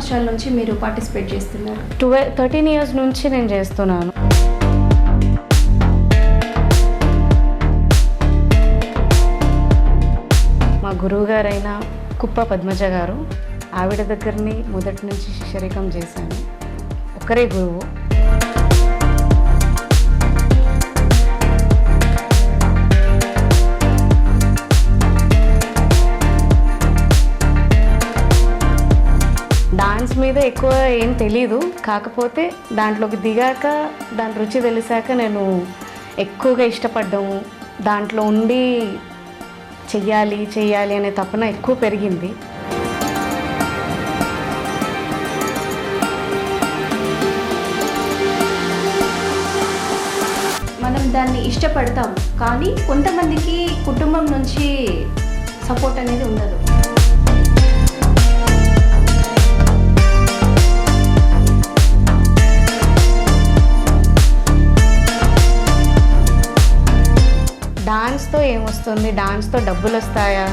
సంవత్సరాల నుంచి మీరు పార్టిసిపేట్ చేస్తున్నారు? 13 ఇయర్స్ నుంచి నేను చేస్తున్నాను. మా గురువు గారైన కుప్ప పద్మజ గారు, ఆవిడ దగ్గరని మొదటి నుంచి శిష్యరికం చేశాను. ఒకరే గురువు. డాన్స్ మీద ఎక్కువ ఏం తెలీదు, కాకపోతే దాంట్లోకి దిగాక దాని రుచి తెలిసాక నేను ఎక్కువగా ఇష్టపడ్డాము. దాంట్లో ఉండి చెయ్యాలి అనే తపన ఎక్కువ పెరిగింది. మనం దాన్ని ఇష్టపడతాం, కానీ కొంతమందికి కుటుంబం నుంచి సపోర్ట్ అనేది ఉండదు. డాన్స్తో ఏమొస్తుంది, డాన్స్తో డబ్బులు వస్తాయా,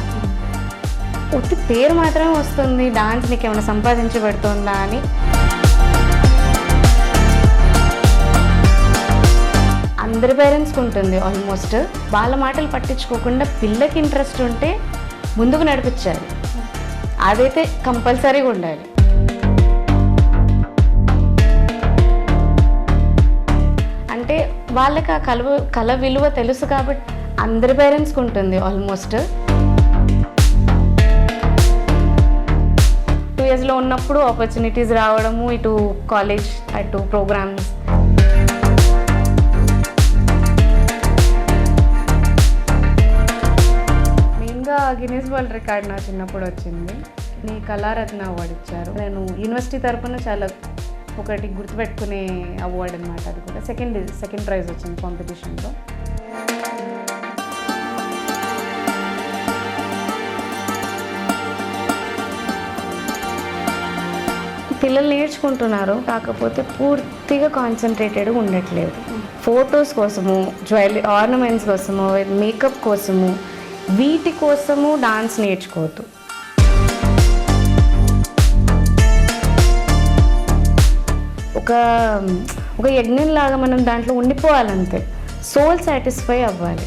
ఉత్తి పేరు మాత్రమే వస్తుంది, డాన్స్ నీకు ఏమైనా సంపాదించి పెడుతుందా అని అందరి పేరెంట్స్కి ఉంటుంది. ఆల్మోస్ట్ వాళ్ళ మాటలు పట్టించుకోకుండా పిల్లకి ఇంట్రెస్ట్ ఉంటే ముందుకు నడిపించాలి. అదైతే కంపల్సరీగా ఉండాలి. అంటే వాళ్ళకి ఆ కళ విలువ తెలుసు కాబట్టి అందరి పేరెంట్స్కి ఉంటుంది. ఆల్మోస్ట్ 2 ఇయర్స్లో ఉన్నప్పుడు ఆపర్చునిటీస్ రావడము, ఇటు కాలేజ్ అటు ప్రోగ్రామ్స్. మెయిన్గా గిన్నీస్ వరల్డ్ రికార్డ్ నా చిన్నప్పుడు వచ్చింది. నీ కళారత్న అవార్డు ఇచ్చారు. నేను యూనివర్సిటీ తరఫున చాలా ఒకటి గుర్తుపెట్టుకునే అవార్డు అనమాట. అది కూడా సెకండ్ ప్రైజ్ వచ్చింది కాంపిటీషన్లో. పిల్లలు నేర్చుకుంటున్నారు, కాకపోతే పూర్తిగా కాన్సన్ట్రేటెడ్గా ఉండట్లేదు. ఫొటోస్ కోసము, జ్యువెలరీ ఆర్నమెంట్స్ కోసము, మేకప్ కోసము, వీటి కోసము డాన్స్ నేర్చుకోవద్దు. ఒక యజ్ఞంలాగా మనం దాంట్లో ఉండిపోవాలంతే. సోల్ సాటిస్ఫై అవ్వాలి.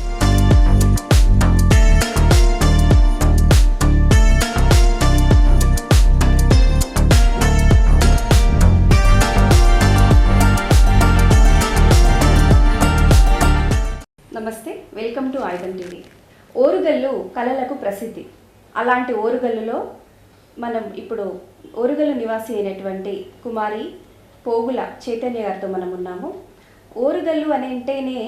నమస్తే, వెల్కమ్ టు ఐదన్ టీవీ. ఓరుగల్లు కళలకు ప్రసిద్ధి. అలాంటి ఓరుగల్లులో మనం ఇప్పుడు ఓరుగల్లు నివాసి అయినటువంటి కుమారి పోగుల చైతన్య గారితో మనం ఉన్నాము. ఓరుగల్లు అని అంటేనే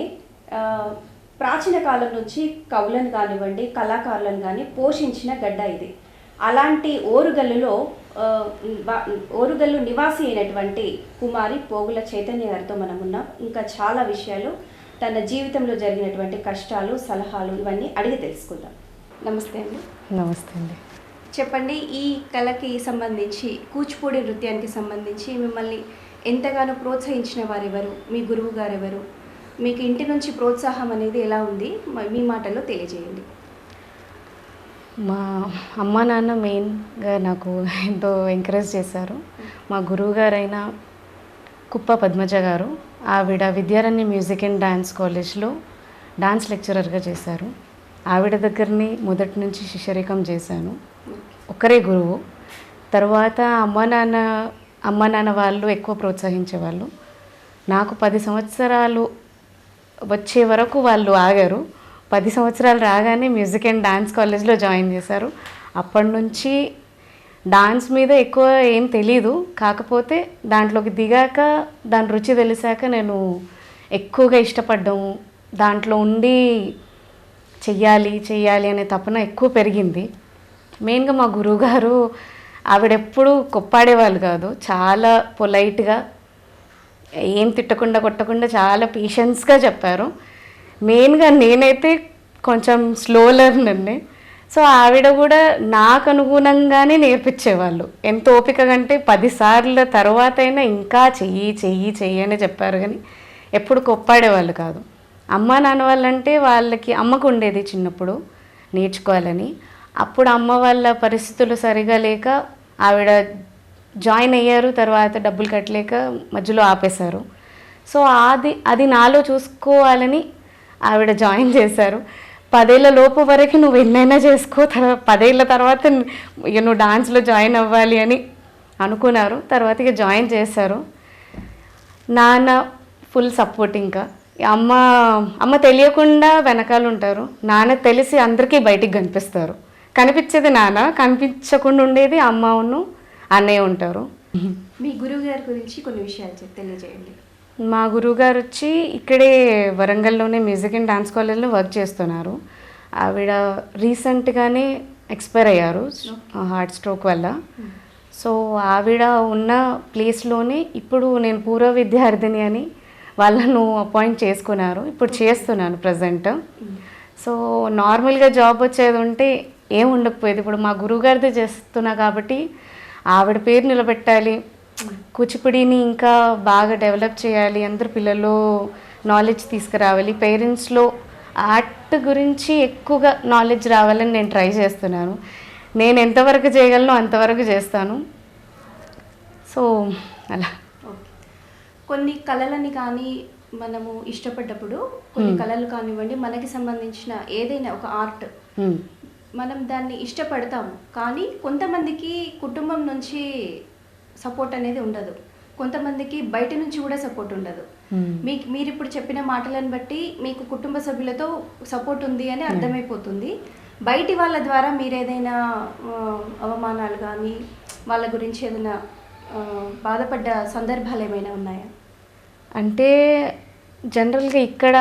ప్రాచీన కాలం నుంచి కవులను కానివ్వండి, కళాకారులను కానీ పోషించిన గడ్డ ఇది. అలాంటి ఓరుగల్లు నివాసి అయినటువంటి కుమారి పోగుల చైతన్య గారితో మనం ఉన్నాం. ఇంకా చాలా విషయాలు, తన జీవితంలో జరిగినటువంటి కష్టాలు, సలహాలు ఇవన్నీ అడిగి తెలుసుకుందాం. నమస్తే అండి. నమస్తే అండి. చెప్పండి, ఈ కళకి సంబంధించి, కూచిపూడి నృత్యానికి సంబంధించి మిమ్మల్ని ఎంతగానో ప్రోత్సహించిన వారు ఎవరు? మీ గురువు గారు ఎవరు? మీకు ఇంటి నుంచి ప్రోత్సాహం అనేది ఎలా ఉంది? మీ మాటల్లో తెలియజేయండి. మా అమ్మ నాన్న మెయిన్గా నాకు ఎంతో ఎంకరేజ్ చేశారు. మా గురువు గారైన కుప్ప పద్మజ గారు, ఆవిడ విద్యారణ్య మ్యూజిక్ అండ్ డ్యాన్స్ కాలేజ్లో డాన్స్ లెక్చరర్గా చేశారు. ఆవిడ దగ్గరని మొదటి నుంచి శిష్యరికం చేశాను. ఒకరే గురువు. తర్వాత అమ్మ నాన్న వాళ్ళు ఎక్కువ ప్రోత్సహించేవాళ్ళు. నాకు 10 సంవత్సరాలు వచ్చే వరకు వాళ్ళు ఆగారు. 10 సంవత్సరాలు రాగానే మ్యూజిక్ అండ్ డ్యాన్స్ కాలేజ్లో జాయిన్ చేశారు. అప్పటి నుంచి డాన్స్ మీద ఎక్కువ ఏం తెలీదు, కాకపోతే దాంట్లోకి దిగాక దాని రుచి తెలిసాక నేను ఎక్కువగా ఇష్టపడ్డాము. దాంట్లో ఉండి చెయ్యాలి అనే తపన ఎక్కువ పెరిగింది. మెయిన్గా మా గురువుగారు, ఆవిడెప్పుడు కొప్పాడేవాళ్ళు కాదు. చాలా పొలైట్గా, ఏం తిట్టకుండా కొట్టకుండా చాలా పేషెన్స్గా చెప్పారు. మెయిన్గా నేనైతే కొంచెం స్లో లెర్నర్ని. సో ఆవిడ కూడా నాకు అనుగుణంగానే నేర్పించేవాళ్ళు. ఎంత ఓపిక అంటే 10 సార్ల తర్వాత అయినా ఇంకా చెయ్యి అని చెప్పారు, కానీ ఎప్పుడు కొప్పాడేవాళ్ళు కాదు. అమ్మ నాన్న వాళ్ళంటే వాళ్ళకి అమ్మకు ఉండేది చిన్నప్పుడు నేర్చుకోవాలని. అప్పుడు అమ్మ వాళ్ళ పరిస్థితులు సరిగా లేక ఆవిడ జాయిన్ అయ్యారు, తర్వాత డబ్బులు కట్టలేక మధ్యలో ఆపేశారు. సో అది నాలో చూసుకోవాలని ఆవిడ జాయిన్ చేశారు. 10 ఏళ్ళ లోపు వరకు నువ్వు ఎన్నైనా చేసుకో, 10 ఏళ్ళ తర్వాత ఇక నువ్వు డాన్స్లో జాయిన్ అవ్వాలి అని అనుకున్నారు. తర్వాత ఇక జాయిన్ చేశారు. నాన్న ఫుల్ సపోర్ట్. ఇంకా అమ్మ తెలియకుండా వెనకాల ఉంటారు, నాన్న తెలిసి అందరికీ బయటికి కనిపిస్తారు. కనిపించేది నాన్న, కనిపించకుండా ఉండేది అమ్మను అన్నయ్య ఉంటారు. మీ గురువు గారి గురించి కొన్ని విషయాలు తెలియజేయండి. మా గురువుగారు వచ్చి ఇక్కడే వరంగల్లోనే మ్యూజిక్ అండ్ డాన్స్ కాలేజ్లో వర్క్ చేస్తున్నారు. ఆవిడ రీసెంట్గానే ఎక్స్పైర్ అయ్యారు హార్ట్ స్ట్రోక్ వల్ల. సో ఆవిడ ఉన్న ప్లేస్లోనే ఇప్పుడు నేను పూర్వ విద్యార్థిని అని వాళ్ళను అపాయింట్ చేసుకున్నారు. ఇప్పుడు చేస్తున్నాను ప్రజెంట్. సో నార్మల్గా జాబ్ వచ్చేది ఉంటే ఏం ఉండకపోయేది. ఇప్పుడు మా గురువుగారిది చేస్తున్నా కాబట్టి ఆవిడ పేరు నిలబెట్టాలి, కూచిపూడిని ఇంకా బాగా డెవలప్ చేయాలి, అందరు పిల్లల్లో నాలెడ్జ్ తీసుకురావాలి, పేరెంట్స్లో ఆర్ట్ గురించి ఎక్కువగా నాలెడ్జ్ రావాలని నేను ట్రై చేస్తున్నాను. నేను ఎంతవరకు చేయగలను అంతవరకు చేస్తాను. సో అలా కొన్ని కళలని కానీ మనము ఇష్టపడ్డప్పుడు కొన్ని కళలు కానివ్వండి, మనకి సంబంధించిన ఏదైనా ఒక ఆర్ట్ మనం దాన్ని ఇష్టపడతాము. కానీ కొంతమందికి కుటుంబం నుంచి సపోర్ట్ అనేది ఉండదు, కొంతమందికి బయట నుంచి కూడా సపోర్ట్ ఉండదు. మీరు ఇప్పుడు చెప్పిన మాటలను బట్టి మీకు కుటుంబ సభ్యులతో సపోర్ట్ ఉంది అని అర్థమైపోతుంది. బయటి వాళ్ళ ద్వారా మీరు ఏదైనా అవమానాలు కానీ వాళ్ళ గురించి ఏదైనా బాధపడ్డ సందర్భాలు ఏమైనా ఉన్నాయా? అంటే జనరల్గా ఇక్కడ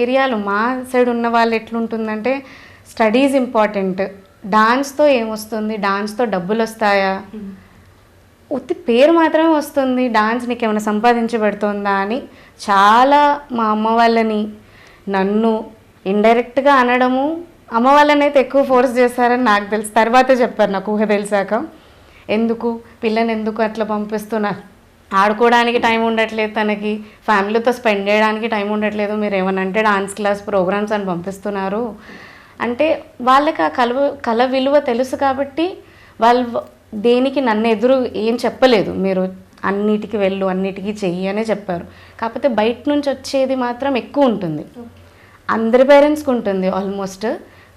ఏరియాలో మా సైడ్ ఉన్న వాళ్ళు ఎట్లుంటుందంటే స్టడీస్ ఇంపార్టెంట్, డాన్స్తో ఏమొస్తుంది, డాన్స్తో డబ్బులు వస్తాయా, ఉత్తి పేరు మాత్రమే వస్తుంది, డాన్స్ నీకు ఏమైనా సంపాదించబడుతుందా అని చాలా మా అమ్మ వాళ్ళని నన్ను ఇండైరెక్ట్గా అనడము. అమ్మ వాళ్ళని అయితే ఎక్కువ ఫోర్స్ చేస్తారని నాకు తెలుసు, తర్వాత చెప్పారు నాకు ఊహ తెలిసాక. ఎందుకు పిల్లని ఎందుకు అట్లా పంపిస్తున్నారు, ఆడుకోవడానికి టైం ఉండట్లేదు, తనకి ఫ్యామిలీతో స్పెండ్ చేయడానికి టైం ఉండట్లేదు, మీరు ఏమనంటే డాన్స్ క్లాస్ ప్రోగ్రామ్స్ అని పంపిస్తున్నారు అంటే వాళ్ళకి ఆ కళ విలువ తెలుసు కాబట్టి వాళ్ళు దేనికి నన్ను ఎదురు ఏం చెప్పలేదు. మీరు అన్నిటికీ వెళ్ళు, అన్నిటికీ చెయ్యి అనే చెప్పారు. కాకపోతే బయట నుంచి వచ్చేది మాత్రం ఎక్కువ ఉంటుంది, అందరి పేరెంట్స్కి ఉంటుంది ఆల్మోస్ట్.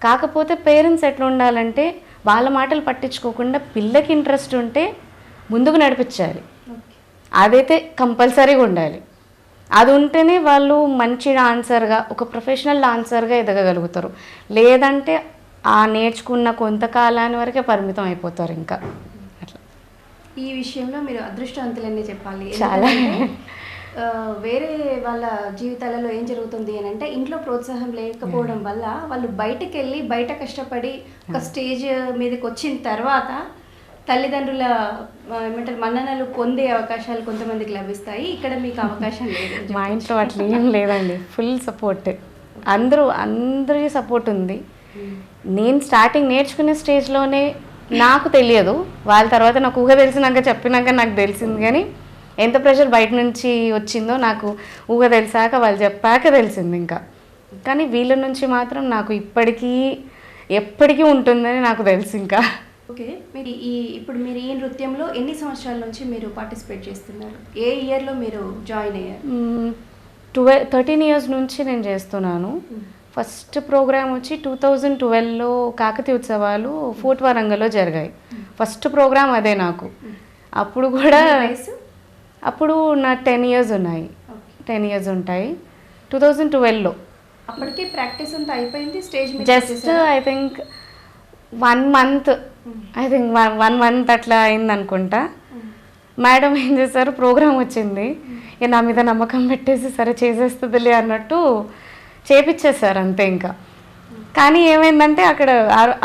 కాకపోతే పేరెంట్స్ ఎట్లా ఉండాలంటే వాళ్ళ మాటలు పట్టించుకోకుండా పిల్లకి ఇంట్రెస్ట్ ఉంటే ముందుకు నడిపించాలి, అదైతే కంపల్సరీగా ఉండాలి. అది ఉంటేనే వాళ్ళు మంచి డాన్సర్గా, ఒక ప్రొఫెషనల్ డాన్సర్గా ఎదగగలుగుతారు. లేదంటే ఆ నేర్చుకున్న కొంతకాలాని వరకే పరిమితం అయిపోతారు. ఇంకా అట్లా ఈ విషయంలో మీరు అదృష్టవంతులనే చెప్పాలి. చాలా వేరే వాళ్ళ జీవితాలలో ఏం జరుగుతుంది అని అంటే ఇంట్లో ప్రోత్సాహం లేకపోవడం వల్ల వాళ్ళు బయటకు వెళ్ళి బయట కష్టపడి ఒక స్టేజ్ మీదకి వచ్చిన తర్వాత తల్లిదండ్రుల ఏమంటారు మన్ననలు పొందే అవకాశాలు కొంతమందికి లభిస్తాయి. ఇక్కడ మీకు అవకాశం లేదు. మా ఇంట్లో అట్లా ఏం లేదండి, ఫుల్ సపోర్ట్, అందరి సపోర్ట్ ఉంది. నేను స్టార్టింగ్ నేర్చుకునే స్టేజ్లోనే నాకు తెలియదు, వాళ్ళ తర్వాత నాకు ఊహ తెలిసినాక చెప్పినాక నాకు తెలిసింది. కానీ ఎంత ప్రెషర్ బయట నుంచి వచ్చిందో నాకు ఊహ తెలిసాక వాళ్ళు చెప్పాక తెలిసింది. ఇంకా కానీ వీళ్ళ నుంచి మాత్రం నాకు ఎప్పటికీ ఉంటుందని నాకు తెలుసు. ఇంకా ఓకే, మీరు ఇప్పుడు మీరు ఈ నృత్యంలో ఎన్ని సంవత్సరాల నుంచి మీరు పార్టిసిపేట్ చేస్తున్నారు? ఏ ఇయర్లో మీరు జాయిన్ అయ్యారు? 13 years నుంచి నేను చేస్తున్నాను. ఫస్ట్ ప్రోగ్రామ్ వచ్చి 2012లో కాకతీయ ఉత్సవాలు ఫోర్ట్ వరంగల్లో జరిగాయి. ఫస్ట్ ప్రోగ్రామ్ అదే నాకు. అప్పుడు కూడా అప్పుడు నా 10 years ఉన్నాయి, 10 years ఉంటాయి. 2012లో అప్పటికే ప్రాక్టీస్ అంతా అయిపోయింది. Stage just I think 1 month, I think 1 month అట్లా అయింది అనుకుంటా. మేడం ఏం చేశారు, ప్రోగ్రామ్ వచ్చింది, ఇక నా మీద నమ్మకం పెట్టేసి సరే చేసేస్తుందిలే అన్నట్టు చేపించేశారు అంతే. ఇంకా కానీ ఏమైందంటే అక్కడ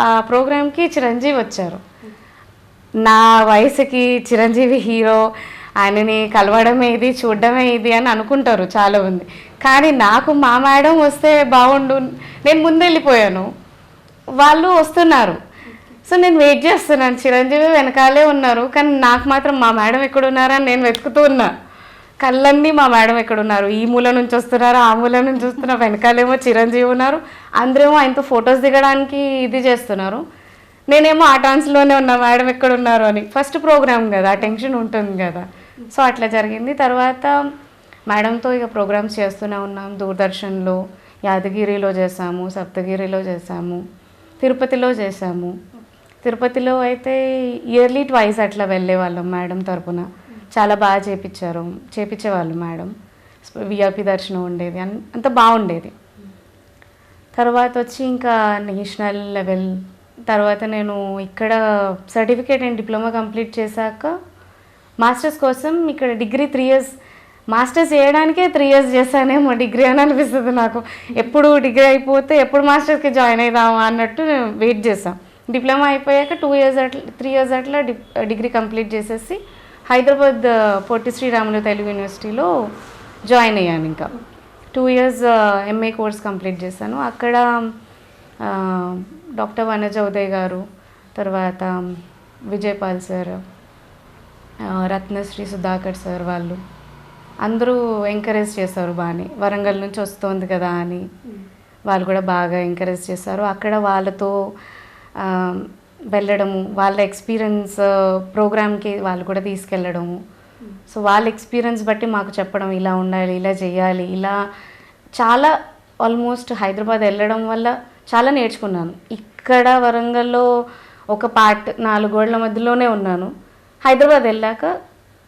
ఆ ప్రోగ్రామ్కి చిరంజీవి వచ్చారు. నా వయసుకి చిరంజీవి హీరో, ఆయనని కలవడమే ఇది, చూడడమే ఇది అని అనుకుంటారు చాలామంది. కానీ నాకు మా మేడం వస్తే బాగుండు, నేను ముందు వెళ్ళిపోయాను, వాళ్ళు వస్తున్నారు. సో నేను వెయిట్ చేస్తున్నాను, చిరంజీవి వెనకాలే ఉన్నారు, కానీ నాకు మాత్రం మా మేడం ఎక్కడున్నారని నేను వెతుకుతూ ఉన్నా. కళ్ళన్నీ మా మేడం ఎక్కడున్నారు, ఈ మూల నుంచి వస్తున్నారు, ఆ మూల నుంచి వస్తున్నారు, వెనకాలేమో చిరంజీవి ఉన్నారు, అందరేమో ఆయనతో ఫొటోస్ దిగడానికి ఇది చేస్తున్నారు. నేనేమో ఆ డాన్స్లోనే ఉన్నా, మేడం ఎక్కడ ఉన్నారు అని. ఫస్ట్ ప్రోగ్రామ్ కదా, ఆ టెన్షన్ ఉంటుంది కదా. సో అట్లా జరిగింది. తర్వాత మేడంతో ఇక ప్రోగ్రామ్స్ చేస్తూనే ఉన్నాం. దూరదర్శన్లో, యాదగిరిలో చేసాము, సప్తగిరిలో చేసాము, తిరుపతిలో చేసాము. తిరుపతిలో అయితే ఇయర్లీ ట్వైస్ అట్లా వెళ్ళేవాళ్ళం మేడం తరపున. చాలా బాగా చేపించేవాళ్ళు మేడం. విఐపి దర్శనం ఉండేది, అంత బాగుండేది. తర్వాత వచ్చి ఇంకా నేషనల్ లెవెల్. తర్వాత నేను ఇక్కడ సర్టిఫికేట్ అండ్ డిప్లొమా కంప్లీట్ చేశాక మాస్టర్స్ కోసం ఇక్కడ డిగ్రీ 3 years, మాస్టర్స్ చేయడానికే 3 years చేశానేమో డిగ్రీ అని అనిపిస్తుంది నాకు. ఎప్పుడు డిగ్రీ అయిపోతే ఎప్పుడు మాస్టర్స్కి జాయిన్ అవుదామా అన్నట్టు నేను వెయిట్ చేశాను. డిప్లొమా అయిపోయాక 2 years అట్లా 3 years అట్లా డిగ్రీ కంప్లీట్ చేసేసి హైదరాబాద్ పొట్టి శ్రీరాములు తెలుగు యూనివర్సిటీలో జాయిన్ అయ్యాను. ఇంకా 2 years ఎంఏ కోర్స్ కంప్లీట్ చేశాను. అక్కడ డాక్టర్ వనజ ఉదయ్ గారు, తర్వాత విజయపాల్ సార్, రత్నశ్రీ సుధాకర్ సార్, వాళ్ళు అందరూ ఎంకరేజ్ చేశారు బాగానే. వరంగల్ నుంచి వస్తుంది కదా అని వాళ్ళు కూడా బాగా ఎంకరేజ్ చేశారు. అక్కడ వాళ్ళతో వెళ్ళడము, వాళ్ళ ఎక్స్పీరియన్స్ ప్రోగ్రామ్కి వాళ్ళు కూడా తీసుకెళ్ళడము. సో వాళ్ళ ఎక్స్పీరియన్స్ బట్టి మాకు చెప్పడం, ఇలా ఉండాలి, ఇలా చేయాలి, ఇలా చాలా ఆల్మోస్ట్ హైదరాబాద్ వెళ్ళడం వల్ల చాలా నేర్చుకున్నాను. ఇక్కడ వరంగల్లో ఒక పార్ట్ 4 గోడల మధ్యలోనే ఉన్నాను. హైదరాబాద్ వెళ్ళాక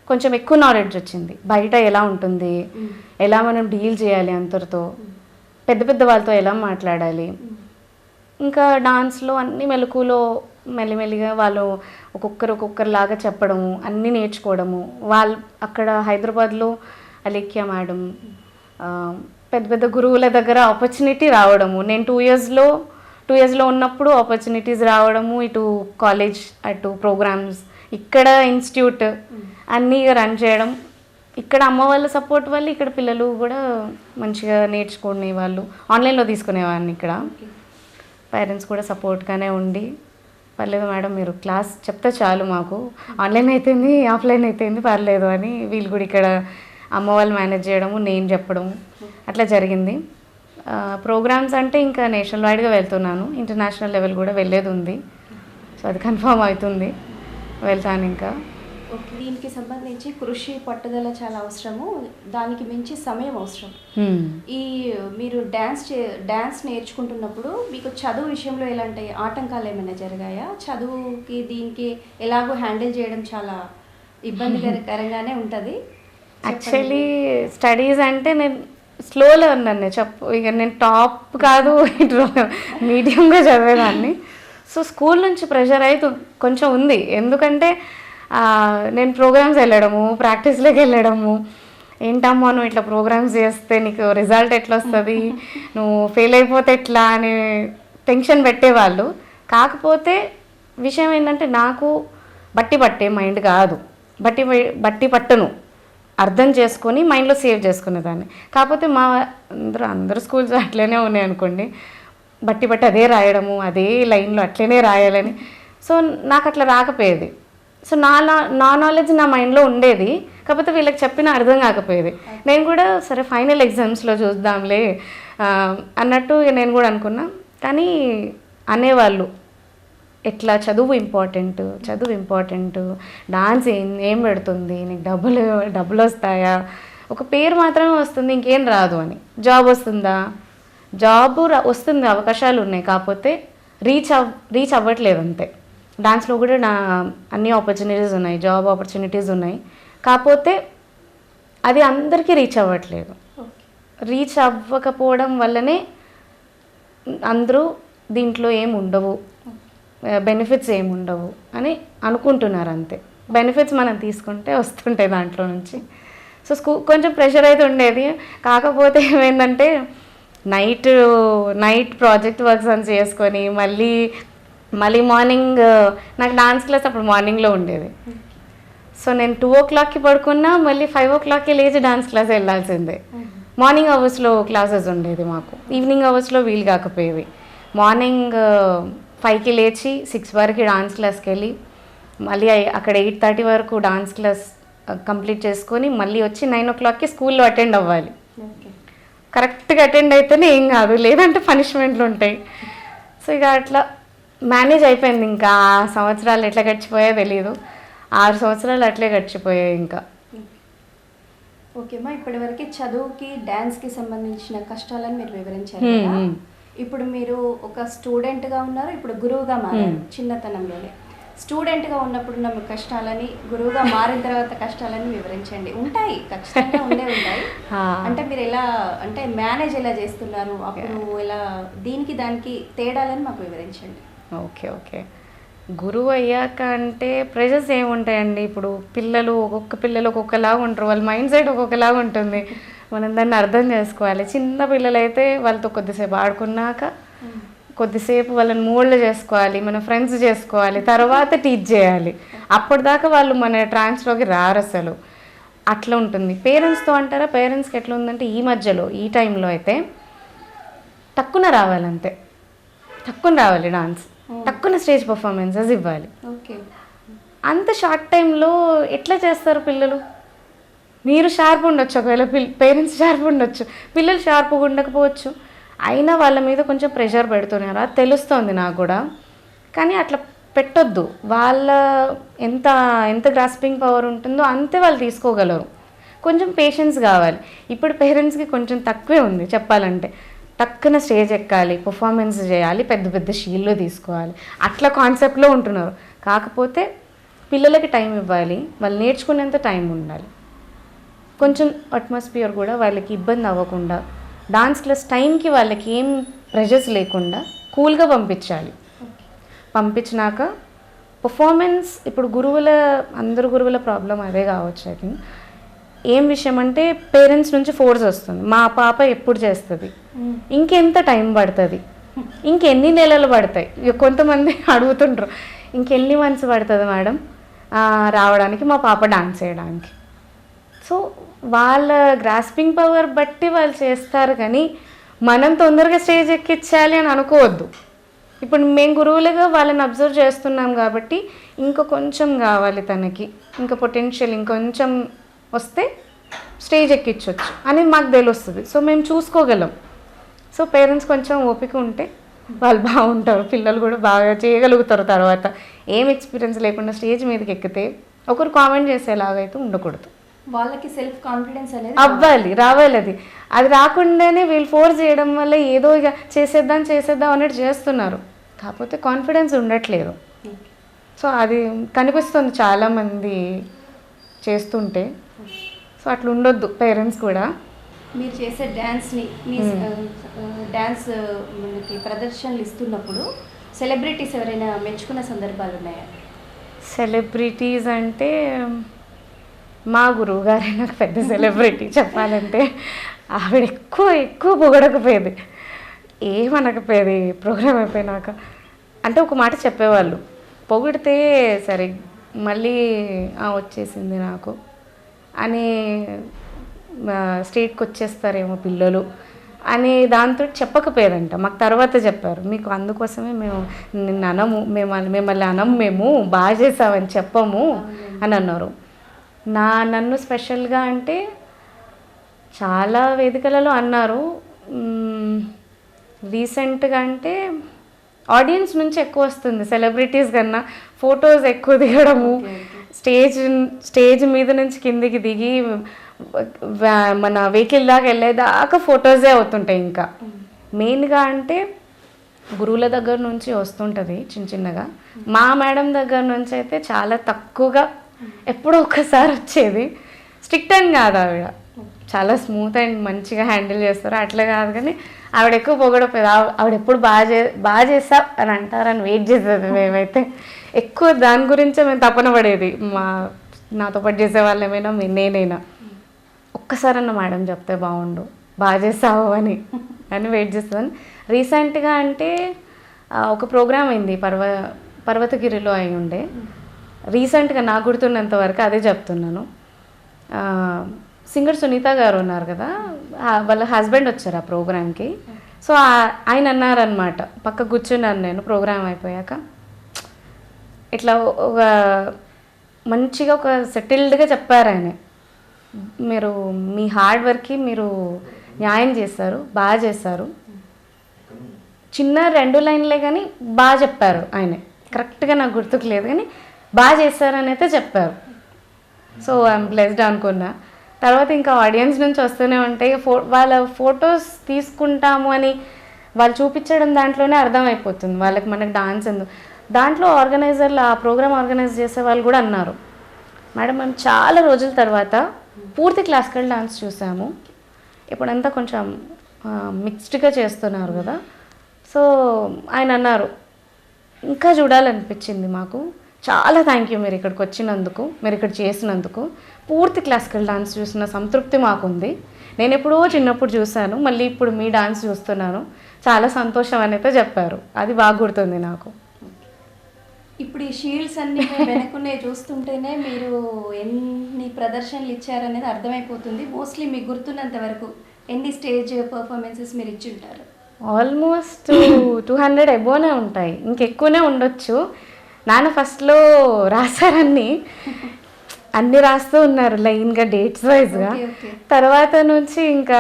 కొంచెం ఎక్కువ నాలెడ్జ్ వచ్చింది. బయట ఎలా ఉంటుంది, ఎలా మనం డీల్ చేయాలి అందరితో, పెద్ద పెద్ద వాళ్ళతో ఎలా మాట్లాడాలి. ఇంకా డాన్స్లో అన్ని మెలకులో మెల్లిమెల్లిగా వాళ్ళు ఒక్కొక్కరులాగా చెప్పడము, అన్నీ నేర్చుకోవడము. వాళ్ళు అక్కడ హైదరాబాద్లో అలేఖ్య మేడం, పెద్ద పెద్ద గురువుల దగ్గర ఆపర్చునిటీ రావడము. నేను 2 yearsలో ఉన్నప్పుడు ఆపర్చునిటీస్ రావడము, ఇటు కాలేజ్, అటు ప్రోగ్రామ్స్, ఇక్కడ ఇన్స్టిట్యూట్ అన్నీ రన్ చేయడం. ఇక్కడ అమ్మ వాళ్ళ సపోర్ట్ వల్ల ఇక్కడ పిల్లలు కూడా మంచిగా నేర్చుకునే వాళ్ళు. ఆన్లైన్లో తీసుకునేవాడిని. ఇక్కడ పేరెంట్స్ కూడా సపోర్ట్గానే ఉండి, పర్లేదు మేడం మీరు క్లాస్ చెప్తే చాలు, మాకు ఆన్లైన్ అయితేంది ఆఫ్లైన్ అయితేంది పర్లేదు అని వీళ్ళు కూడా ఇక్కడ అమ్మ వాళ్ళు మేనేజ్ చేయడము, నేను చెప్పడము అట్లా జరిగింది. ప్రోగ్రామ్స్ అంటే ఇంకా నేషనల్ వైడ్గా వెళ్తున్నాను. ఇంటర్నేషనల్ లెవెల్ కూడా వెళ్ళేది ఉంది. సో అది కన్ఫర్మ్ అవుతుంది, వెళ్తాను ఇంకా. ఓకే, దీనికి సంబంధించి కృషి, పట్టుదల చాలా అవసరము. దానికి మించి సమయం అవసరం. ఈ మీరు డ్యాన్స్ నేర్చుకుంటున్నప్పుడు మీకు చదువు విషయంలో ఎలాంటి ఆటంకాలు ఏమైనా జరిగాయా? చదువుకి దీనికి ఎలాగో హ్యాండిల్ చేయడం చాలా ఇబ్బందికరంగానే ఉంటుంది. యాక్చువల్లీ స్టడీస్ అంటే నేను స్లోలో ఉన్నాను ఇక నేను టాప్ కాదు, మీడియంగా చదివేదాన్ని. సో స్కూల్ నుంచి ప్రెషర్ అయితే కొంచెం ఉంది. ఎందుకంటే నేను ప్రోగ్రామ్స్ వెళ్ళడము, ప్రాక్టీస్లోకి వెళ్ళడము, ఏంటమ్మా నువ్వు ఇట్లా ప్రోగ్రామ్స్ చేస్తే నీకు రిజల్ట్ ఎట్లా వస్తుంది, నువ్వు ఫెయిల్ అయిపోతే ఎట్లా అని టెన్షన్ పెట్టేవాళ్ళు. కాకపోతే విషయం ఏంటంటే నాకు బట్టి మైండ్ కాదు, బట్టి పట్టును అర్థం చేసుకొని మైండ్లో సేవ్ చేసుకునేదాన్ని. కాకపోతే అందరూ స్కూల్స్ అట్లనే ఉన్నాయి అనుకోండి, బట్టి అదే రాయడము, అదే లైన్లో అట్లనే రాయాలని. సో నాకు అట్లా రాకపోయేది. సో నా నాలెడ్జ్ నా మైండ్లో ఉండేది, కాకపోతే వీళ్ళకి చెప్పిన అర్థం కాకపోయేది. నేను కూడా సరే ఫైనల్ ఎగ్జామ్స్లో చూద్దాంలే అన్నట్టు నేను కూడా అనుకున్నా. కానీ అనేవాళ్ళు, ఎట్లా చదువు ఇంపార్టెంట్, డాన్స్ ఏం పెడుతుంది, నీకు డబ్బులు వస్తాయా, ఒక పేరు మాత్రమే వస్తుంది, ఇంకేం రాదు అని. జాబ్ వస్తుందా, వస్తుంది, అవకాశాలు ఉన్నాయి, కాకపోతే రీచ్ అవ్వట్లేదు అంతే. డాన్స్లో కూడా అన్ని ఆపర్చునిటీస్ ఉన్నాయి, జాబ్ ఆపర్చునిటీస్ ఉన్నాయి, కాకపోతే అది అందరికీ రీచ్ అవ్వట్లేదు. రీచ్ అవ్వకపోవడం వల్లనే అందరూ దీంట్లో ఏమి ఉండవు, బెనిఫిట్స్ ఏమి ఉండవు అని అనుకుంటున్నారు అంతే. బెనిఫిట్స్ మనం తీసుకుంటే వస్తుంటాయి దాంట్లో నుంచి. సో కొంచెం ప్రెషర్ అయితే ఉండేది. కాకపోతే ఏమైందంటే నైట్ ప్రాజెక్ట్ వర్క్స్ అని చేసుకొని మళ్ళీ మార్నింగ్, నాకు డాన్స్ క్లాస్ అప్పుడు మార్నింగ్లో ఉండేది. సో నేను 2 o'clockకి పడుకున్నా, మళ్ళీ 5 o'clockకి లేచి డాన్స్ క్లాస్ వెళ్ళాల్సిందే. మార్నింగ్ అవర్స్లో క్లాసెస్ ఉండేది మాకు, ఈవినింగ్ అవర్స్లో వీలు కాకపోయేది. మార్నింగ్ 5కి లేచి 6 వరకు డాన్స్ క్లాస్కి వెళ్ళి, మళ్ళీ అక్కడ 8:30 వరకు డాన్స్ క్లాస్ కంప్లీట్ చేసుకొని మళ్ళీ వచ్చి 9 o'clockకి స్కూల్లో అటెండ్ అవ్వాలి. కరెక్ట్గా అటెండ్ అయితేనే ఏం కాదు, లేదంటే పనిష్మెంట్లు ఉంటాయి. సో ఇక అట్లా మేనేజ్ అయిపోయింది. ఇంకా ఆ సంవత్సరాలు ఎట్లా గడిచిపోయాయో తెలియదు. 6 సంవత్సరాలు అట్లే గడిచిపోయాయి ఇంకా. ఓకేమ్మా, ఇప్పటివరకు చదువుకి డ్యాన్స్కి సంబంధించిన కష్టాలను మీరు వివరించారు కదా. ఇప్పుడు మీరు ఒక స్టూడెంట్గా ఉన్నారు, ఇప్పుడు గురువుగా మారారు. చిన్నతనంలోనే స్టూడెంట్గా ఉన్నప్పుడు ఉన్న కష్టాలని, గురువుగా మారిన తర్వాత కష్టాలని వివరించండి. ఉంటాయి, ఖచ్చితంగా ఉంటాయి. అంటే మీరు ఎలా, అంటే మేనేజ్ ఎలా చేస్తున్నారు అప్పుడు, ఎలా దీనికి దానికి తేడాలని మాకు వివరించండి. ఓకే. గురువు అయ్యాక అంటే ప్రెజర్స్ ఏముంటాయండి. ఇప్పుడు ఒక్కొక్క పిల్లలు ఒక్కొక్కలాగా ఉంటారు, వాళ్ళ మైండ్ సెట్ ఒక్కొక్కలాగా ఉంటుంది. మనం దాన్ని అర్థం చేసుకోవాలి. చిన్న పిల్లలైతే వాళ్ళతో కొద్దిసేపు ఆడుకున్నాక కొద్దిసేపు వాళ్ళని మోల్డ్ చేసుకోవాలి, మన ఫ్రెండ్స్ చేసుకోవాలి, తర్వాత టీచ్ చేయాలి. అప్పటిదాకా వాళ్ళు మన ట్రాన్స్లోకి రారు అసలు. అట్లా ఉంటుంది. పేరెంట్స్తో అంటారా, పేరెంట్స్కి ఎట్లా ఉందంటే ఈ మధ్యలో ఈ టైంలో అయితే తక్కువ రావాలంతే, తక్కువ రావాలి డాన్స్, తక్కువ స్టేజ్ పర్ఫార్మెన్సెస్ ఇవ్వాలి. ఓకే, అంత షార్ట్ టైంలో ఎట్లా చేస్తారు పిల్లలు? మీరు షార్ప్ ఉండొచ్చు, ఒకవేళ పేరెంట్స్ షార్ప్ ఉండొచ్చు, పిల్లలు షార్ప్గా ఉండకపోవచ్చు. అయినా వాళ్ళ మీద కొంచెం ప్రెషర్ పెడుతున్నారు, అది తెలుస్తుంది నాకు కూడా. కానీ అట్లా పెట్టొద్దు. వాళ్ళ ఎంత గ్రాస్పింగ్ పవర్ ఉంటుందో అంతే వాళ్ళు తీసుకోగలరు. కొంచెం పేషెన్స్ కావాలి. ఇప్పుడు పేరెంట్స్కి కొంచెం తక్కువే ఉంది చెప్పాలంటే. టక్కున స్టేజ్ ఎక్కాలి, పర్ఫార్మెన్స్ చేయాలి, పెద్ద పెద్ద షీల్లు తీసుకోవాలి, అట్లా కాన్సెప్ట్లో ఉంటున్నారు. కాకపోతే పిల్లలకి టైం ఇవ్వాలి, వాళ్ళు నేర్చుకునేంత టైం ఉండాలి. కొంచెం అట్మాస్ఫియర్ కూడా వాళ్ళకి ఇబ్బంది అవ్వకుండా, డాన్స్ క్లాస్ టైంకి వాళ్ళకి ఏం ప్రెషర్స్ లేకుండా కూల్గా పంపించాలి. పంపించినాక పర్ఫార్మెన్స్, ఇప్పుడు అందరు గురువుల ప్రాబ్లం అదే కావచ్చు. ఐ థింక్ ఏం విషయం అంటే పేరెంట్స్ నుంచి ఫోర్స్ వస్తుంది, మా పాప ఎప్పుడు చేస్తుంది, ఇంకెంత టైం పడుతుంది, ఇంకెన్ని నెలలు పడతాయి. కొంతమంది అడుగుతుంటారు, ఇంకెన్ని మంత్స్ పడుతుంది మేడం రావడానికి మా పాప డాన్స్ చేయడానికి. సో వాళ్ళ గ్రాస్పింగ్ పవర్ బట్టి వాళ్ళు చేస్తారు, కానీ మనం తొందరగా స్టేజ్ ఎక్కించాలి అని అనుకోవద్దు. ఇప్పుడు మేము గురువులుగా వాళ్ళని అబ్జర్వ్ చేస్తున్నాం కాబట్టి ఇంకా కొంచెం కావాలి తనకి, ఇంకా పొటెన్షియల్ ఇంకొంచెం వస్తే స్టేజ్ ఎక్కించవచ్చు అని మాకు తెలుస్తుంది. సో మేము చూసుకోగలం. సో పేరెంట్స్ కొంచెం ఓపిక ఉంటే వాళ్ళు బాగుంటారు, పిల్లలు కూడా బాగా చేయగలుగుతారు. తర్వాత ఏం ఎక్స్పీరియన్స్ లేకుండా స్టేజ్ మీదకి ఎక్కితే ఒకరు కామెంట్ చేసేలాగైతే ఉండకూడదు. వాళ్ళకి సెల్ఫ్ కాన్ఫిడెన్స్ అనేది రావాలి. అది రాకుండానే వీళ్ళు ఫోర్స్ చేయడం వల్ల ఏదో ఇక చేసేద్దాం అన్నట్టు చేస్తున్నారు, కాకపోతే కాన్ఫిడెన్స్ ఉండట్లేదు. సో అది కనిపిస్తుంది చాలామంది చేస్తుంటే. సో అట్లా ఉండొద్దు పేరెంట్స్ కూడా. మీరు చేసే డ్యాన్స్ని, మీ డ్యాన్స్ మనకి ప్రదర్శనలు ఇస్తున్నప్పుడు సెలబ్రిటీస్ ఎవరైనా మెచ్చుకున్న సందర్భాలు ఉన్నాయా? సెలబ్రిటీస్ అంటే మా గురువు గారే నాకు పెద్ద సెలబ్రిటీ చెప్పాలంటే. ఆవిడ ఎక్కువ పొగడకపోయేది, ఏమనకపోయేది ప్రోగ్రామ్ అయిపోయినాక. అంటే ఒక మాట చెప్పేవాళ్ళు, పొగిడితే సరే మళ్ళీ వచ్చేసింది నాకు అని, స్టేట్కి వచ్చేస్తారేమో పిల్లలు అని దాంతో చెప్పకపోయేదంట. మాకు తర్వాత చెప్పారు, మీకు అందుకోసమే మేము నిన్ను అనము, మిమ్మల్ని అనము, మేము బాగా చేసామని చెప్పము అని అన్నారు. నన్ను స్పెషల్గా అంటే చాలా వేదికలలో అన్నారు. రీసెంట్గా అంటే ఆడియన్స్ నుంచి ఎక్కువ వస్తుంది సెలబ్రిటీస్ కన్నా, ఫొటోస్ ఎక్కువ దిగడము, స్టేజ్ మీద నుంచి కిందికి దిగి మన వెహికల్ దాకా వెళ్ళేదాకా ఫొటోసే అవుతుంటాయి. ఇంకా మెయిన్గా అంటే గురువుల దగ్గర నుంచి వస్తుంటుంది చిన్నగా. మా మేడం దగ్గర నుంచి అయితే చాలా తక్కువగా, ఎప్పుడో ఒక్కసారి వచ్చేది. స్ట్రిక్ట్ అని కాదు, ఆవిడ చాలా స్మూత్ అండ్ మంచిగా హ్యాండిల్ చేస్తారు, అట్లా కాదు. కానీ ఆవిడ ఎక్కువ పొగడపోయేది. ఆవిడ ఎప్పుడు బాగా చేస్తావు అని అంటారని వెయిట్ చేసేది. మేమైతే ఎక్కువ దాని గురించే మేము తపన పడేది, నాతో పాటు చేసే వాళ్ళేమైనా నేనైనా. ఒక్కసారన్న మేడం చెప్తే బాగుండు, బాగా చేసావు అని వెయిట్ చేస్తుందని. రీసెంట్గా అంటే ఒక ప్రోగ్రామ్ అయింది, పర్వతగిరిలో అయి ఉండే. రీసెంట్గా నాకు గుర్తున్నంత వరకు అదే చెప్తున్నాను. సింగర్ సునీత గారు ఉన్నారు కదా, వాళ్ళ హస్బెండ్ వచ్చారు ఆ ప్రోగ్రామ్కి. సో ఆయన అన్నారనమాట, పక్క కూర్చున్నాను నేను ప్రోగ్రామ్ అయిపోయాక. ఇట్లా ఒక మంచిగా ఒక సెటిల్డ్గా చెప్పారు ఆయన, మీరు మీ హార్డ్ వర్క్కి మీరు న్యాయం చేస్తారు, బాగా చేస్తారు, చిన్న 2 లైన్లే కానీ బాగా చెప్పారు ఆయన. కరెక్ట్గా నాకు గుర్తుకు లేదు కానీ బాగా చేశారని అయితే చెప్పారు. సో ఐఎమ్ బ్లెస్డ్ అనుకున్నా. తర్వాత ఇంకా ఆడియన్స్ నుంచి వస్తూనే ఉంటాయి. వాళ్ళ ఫొటోస్ తీసుకుంటాము అని వాళ్ళు చూపించడం దాంట్లోనే అర్థమైపోతుంది వాళ్ళకి మనకి డాన్స్ ఎందుకు. దాంట్లో ఆర్గనైజర్లు, ఆ ప్రోగ్రామ్ ఆర్గనైజ్ చేసే వాళ్ళు కూడా అన్నారు, మేడం మేము చాలా రోజుల తర్వాత పూర్తి క్లాసికల్ డాన్స్ చూసాము, ఇప్పుడంతా కొంచెం మిక్స్డ్గా చేస్తున్నారు కదా. సో ఆయన అన్నారు, ఇంకా చూడాలనిపించింది మాకు, చాలా థ్యాంక్ యూ మీరు ఇక్కడికి వచ్చినందుకు, మీరు ఇక్కడ చేసినందుకు. పూర్తి క్లాసికల్ డాన్స్ చూసిన సంతృప్తి మాకుంది. నేను ఎప్పుడో చిన్నప్పుడు చూశాను, మళ్ళీ ఇప్పుడు మీ డాన్స్ చూస్తున్నాను, చాలా సంతోషం అని అయితే చెప్పారు. అది బాగా గుర్తుంది నాకు. ఇప్పుడు ఈ షీల్డ్స్ అన్ని వెనక్కునే చూస్తుంటేనే మీరు ఎన్ని ప్రదర్శనలు ఇచ్చారనేది అర్థమైపోతుంది. మోస్ట్లీ మీకు గుర్తున్నంత వరకు ఎన్ని స్టేజ్ పర్ఫార్మెన్సెస్ మీరు ఇచ్చి ఉంటారు? ఆల్మోస్ట్ 200 ఎబోనే ఉంటాయి, ఇంకెక్కువనే ఉండొచ్చు. నాన్న ఫస్ట్లో రాశారని అన్ని రాస్తూ ఉన్నారు లైన్గా డేట్స్ వైజ్గా. తర్వాత నుంచి ఇంకా